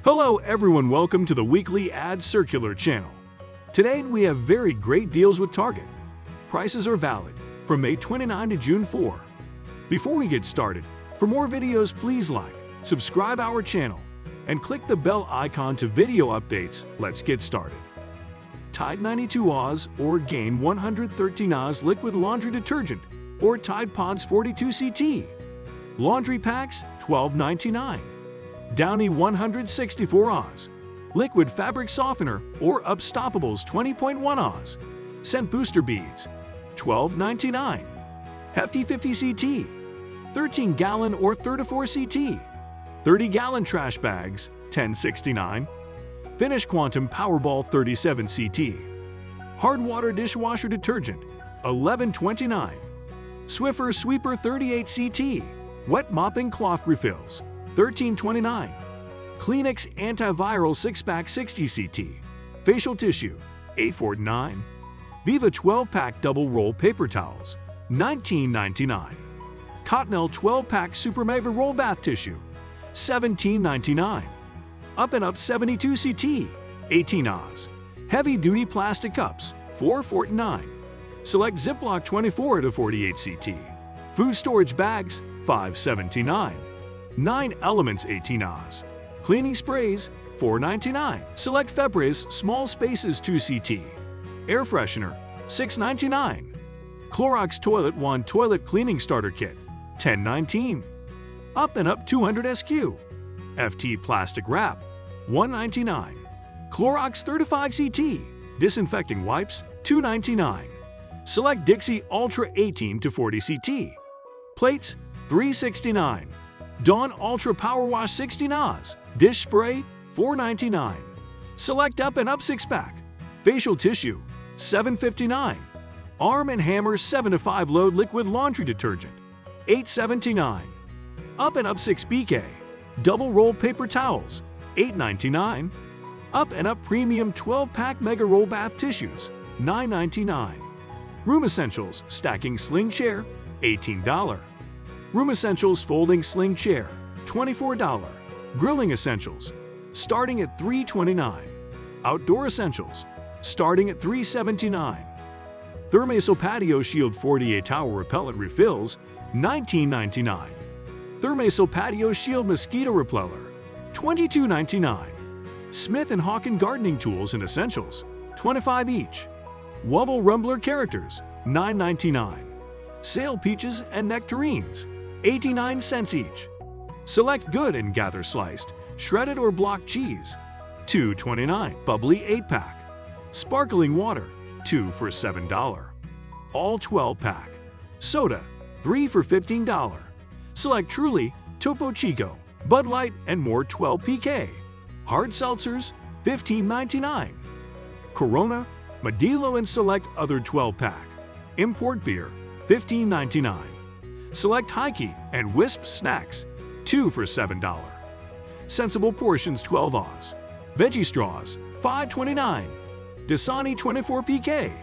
Hello everyone, welcome to the weekly ad circular channel. Today we have very great deals with Target. Prices are valid from May 29 to June 4. Before we get started, for more videos please like, subscribe our channel, and click the bell icon to video updates. Let's get started. Tide 92 Oz or Gain 113 Oz liquid laundry detergent or Tide Pods 42 CT. Laundry packs $12.99. Downy 164 Oz. Liquid fabric softener or Upstopables 20.1 Oz. Scent booster beads $12.99. Hefty 50 CT. 13-gallon or 34 CT. 30-gallon trash bags $10.69. Finish Quantum Powerball 37 CT. Hard water dishwasher detergent $11.29. Swiffer Sweeper 38 CT. Wet mopping cloth refills $13.29. Kleenex Anti-Viral 6-pack 60 CT. Facial tissue $8.49. Viva 12-pack double roll paper towels $19.99. Cottonelle 12-pack super mega roll bath tissue $17.99. Up and Up 72 CT 18 Oz. Heavy duty plastic cups $4.49. Select Ziploc 24 to 48 CT. Food storage bags $5.79. 9 Elements 18 Oz. Cleaning sprays $4.99. Select Febreze Small Spaces 2 CT. Air freshener $6.99. Clorox Toilet Wand Toilet Cleaning Starter Kit $10.19. Up and Up 200 SQ. FT Plastic Wrap $1.99. Clorox 35 CT. Disinfecting Wipes $2.99. Select Dixie Ultra 18 to 40 CT. Plates $3.69. Dawn Ultra Power Wash 16 Oz. Dish Spray $4.99. Select Up and Up 6-pack. Facial Tissue $7.59. Arm & Hammer 7 to 5 load liquid laundry detergent $8.79. Up and Up 6 PK. Double roll paper towels $8.99. Up and Up Premium 12-pack Mega Roll Bath Tissues $9.99. Room Essentials Stacking Sling Chair $18. Room Essentials Folding Sling Chair $24. Grilling Essentials starting at $3.29. Outdoor Essentials starting at $3.79. Thermaso Patio Shield 48 Tower Repellent Refills $19.99. Thermaso Patio Shield Mosquito Repeller $22.99. Smith & Hawken Gardening Tools and Essentials $25 each. Wubble Rumbler Characters $9.99. Sale Peaches and Nectarines 89 cents each. Select Good and Gather Sliced, Shredded or Block Cheese $2.29. Bubbly 8-pack. Sparkling Water 2 for $7. All 12-pack. Soda 3 for $15. Select Truly, Topo Chico, Bud Light and more 12 PK. Hard Seltzers $15.99. Corona, Modelo and select other 12-pack. Import beer $15.99. Select Heike and Wisp snacks 2 for $7. Sensible Portions 12 Oz. Veggie Straws $5.29. Dasani 24 PK.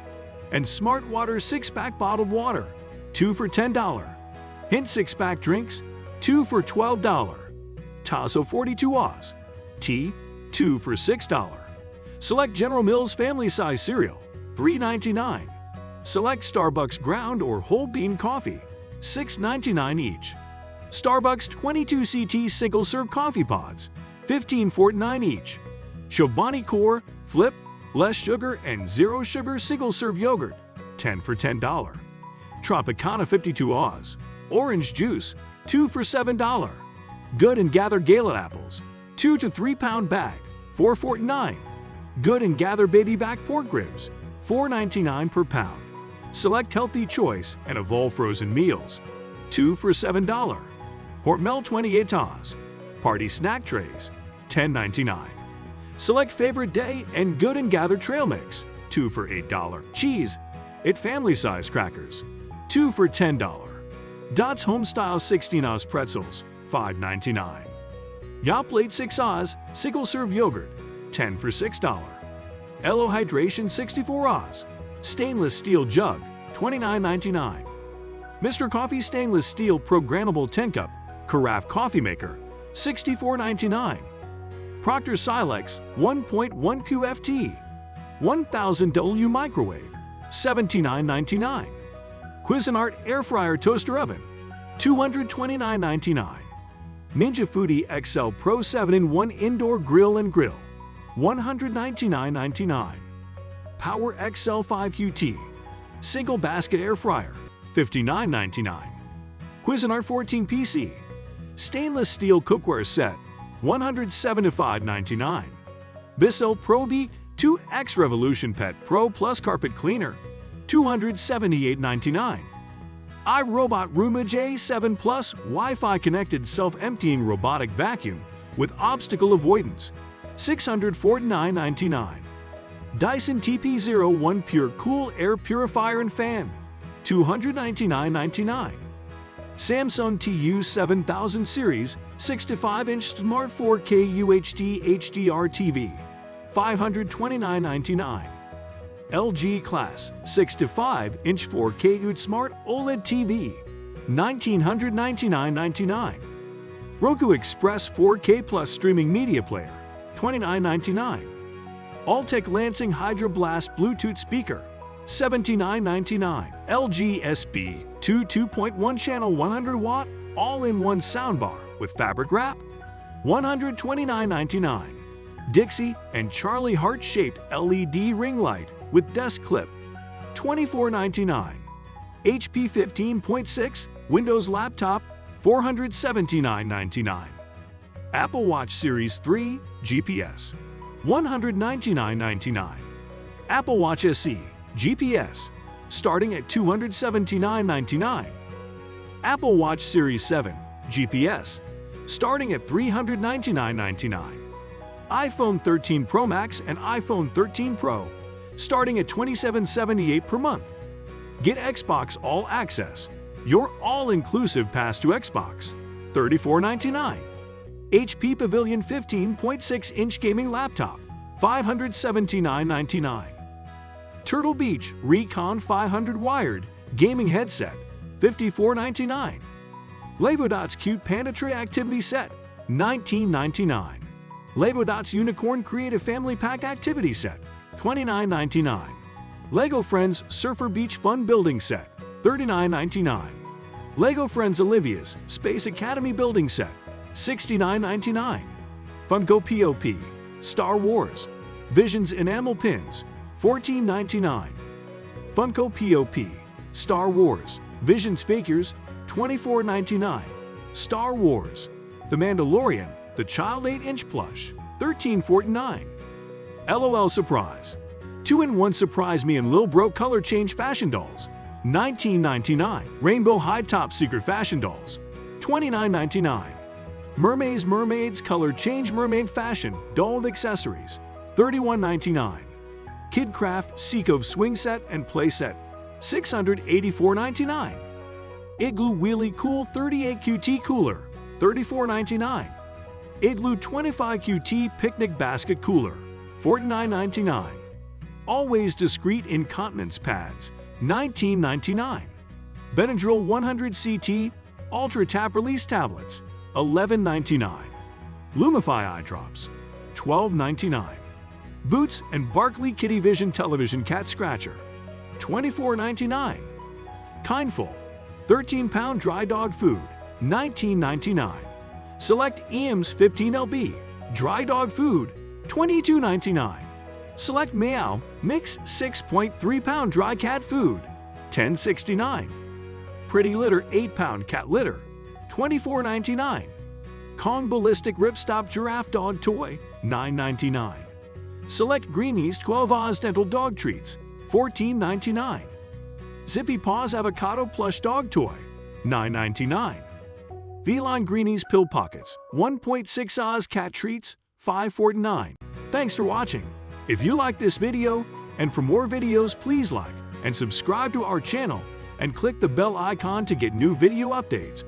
And Smart Water 6-pack bottled water 2 for $10. Hint 6-pack drinks 2 for $12. Tazo 42 Oz. Tea 2 for $6. Select General Mills family size cereal $3.99. Select Starbucks ground or whole bean coffee $6.99 each. Starbucks 22 CT single serve coffee pods $15.49 each. Chobani Core Flip less sugar and zero sugar single serve yogurt 10 for $10. Tropicana 52 Oz. Orange juice 2 for $7. Good and Gather Gala apples 2 to 3 pound bag $4.49. Good and Gather baby back pork ribs $4.99 per pound. Select Healthy Choice and Evolve frozen meals 2 for $7. Hormel 28 Oz. Party snack trays $10.99. Select Favorite Day and Good and Gather trail mix 2 for $8. Cheese It family size crackers 2 for $10. Dots Homestyle 16 Oz pretzels $5.99. Yoplait 6 Oz single serve yogurt 10 for $6. Elo Hydration 64 Oz. Stainless steel jug $29.99. Mr. Coffee Stainless Steel Programmable 10-Cup Carafe Coffee Maker $64.99. Procter Silex 1.1 QFT, 1000 W microwave, $79.99. Cuisinart Air Fryer Toaster Oven, $229.99. Ninja Foodie XL Pro 7-in-1 Indoor Grill and Grill, $199.99. Power XL 5 QT, Single Basket Air Fryer, $59.99. Cuisinart 14 PC, Stainless Steel Cookware Set, $175.99. Bissell Probi 2X Revolution Pet Pro Plus Carpet Cleaner, $278.99. iRobot Roomba J7 Plus Wi-Fi Connected Self-Emptying Robotic Vacuum with Obstacle Avoidance, $649.99. Dyson TP01 Pure Cool Air Purifier and Fan, $299.99. Samsung TU7000 Series 65-inch Smart 4K UHD HDR TV, $529.99. LG Class 65-inch 4K UHD Smart OLED TV, $1,999.99. Roku Express 4K Plus Streaming Media Player, $29.99. Altec Lansing Hydra Blast Bluetooth Speaker, $79.99. LG SB 2.1 channel 100 watt all-in-one soundbar with fabric wrap, $129.99. Dixie and Charlie heart-shaped LED ring light with desk clip, $24.99. HP 15.6 Windows laptop, $479.99. Apple Watch Series 3 GPS, $199.99. Apple Watch SE GPS, starting at $279.99. Apple Watch Series 7 GPS, starting at $399.99. iPhone 13 Pro Max and iPhone 13 Pro, starting at $27.78 per month. Get Xbox All Access, your all-inclusive pass to Xbox, $34.99. HP Pavilion 15.6-inch gaming laptop, $579.99. Turtle Beach Recon 500 wired gaming headset, $54.99. Levodots Cute Panda Tray Activity Set, $19.99. Levodots Unicorn Creative Family Pack Activity Set, $29.99. Lego Friends Surfer Beach Fun Building Set, $39.99. Lego Friends Olivia's Space Academy Building Set, $69.99. Funko Pop Star Wars Visions Enamel Pins, $14.99. Funko Pop Star Wars Visions Figures, $24.99. Star Wars The Mandalorian The Child 8-inch Plush, $13.49. LOL Surprise 2-in-1 Surprise Me and Lil Bro Color Change Fashion Dolls, $19.99. Rainbow High Top Secret Fashion Dolls, $29.99. Mermaids Color Change Mermaid Fashion Doll with Accessories, $31.99. Kidcraft Seacove Swing Set and Play Set, $684.99. Igloo Wheelie Cool 38 QT Cooler, $34.99. Igloo 25 QT Picnic Basket Cooler, $49.99. Always Discreet Incontinence Pads, $19.99. Benadryl 100 CT Ultra Tap Release Tablets, $11.99. Lumify Eye Drops, $12.99. Boots and Barkley Kitty Vision Television Cat Scratcher, $24.99. Kindful 13-pound dry dog food, $19.99. Select EM's 15LB dry dog food, $22.99. Select Meow Mix 6.3-pound dry cat food, $10.69. Pretty Litter 8-pound cat litter, $24.99. Kong Ballistic Ripstop Giraffe Dog Toy, $9.99. Select Greenies 12 Oz Dental Dog Treats, $14.99. Zippy Paws Avocado Plush Dog Toy, $9.99. Feline Greenies Pill Pockets 1.6 Oz Cat Treats, $5.49. Thanks for watching. If you like this video, and for more videos, please like and subscribe to our channel and click the bell icon to get new video updates.